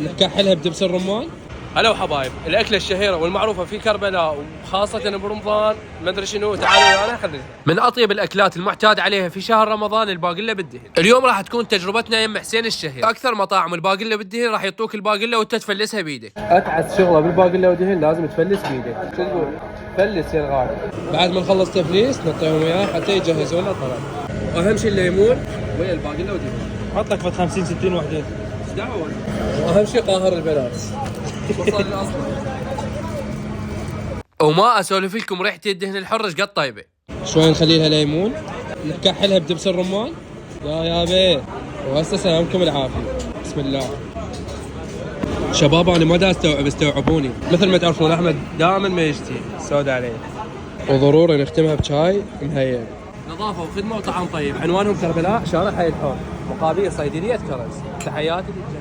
نكحلها بدبس الرمان. هلا وحبايب، الاكله الشهيره والمعروفه في كربلاء وخاصه برمضان ما ادري شنو، تعالوا ويانا خلينا. من اطيب الاكلات المعتاد عليها في شهر رمضان الباقله بالدهن. اليوم راح تكون تجربتنا يم حسين الشهير. اكثر مطاعم الباقله بالدهن راح يعطوك الباقله وانت تفلسها بيدك. اتعس شغله بالباقله والدهن لازم تفلس بيدك. شو تقول؟ فلس يا الغالي. بعد ما نخلص تفليس نعطيهم اياه حتى يجهزون لنا الطلب. واهم شيء الليمون ويا الباقله والدهن. حط لك 50 60 وحده. ايش دعوه؟ واهم شيء قاهر البلاس. وصل اصلا. وما اسولف لكم ريحه الدهن الحر ايش قد طيبه. شوي نخلي لها ليمون، نكحلها بدبس الرمان. يا بيه، وهسه سلامكم العافيه. بسم الله. شباب انا ما دا استوعب، استوعبوني. مثل ما تعرفون احمد دائما ما يشتي سود عليه. وضروري نختمها بشاي مهيئ. نظافه وخدمه وطعام طيب. عنوانهم كربلاء شارع حي الحور، مقابل صيدليه كرز. تحياتي للجميع.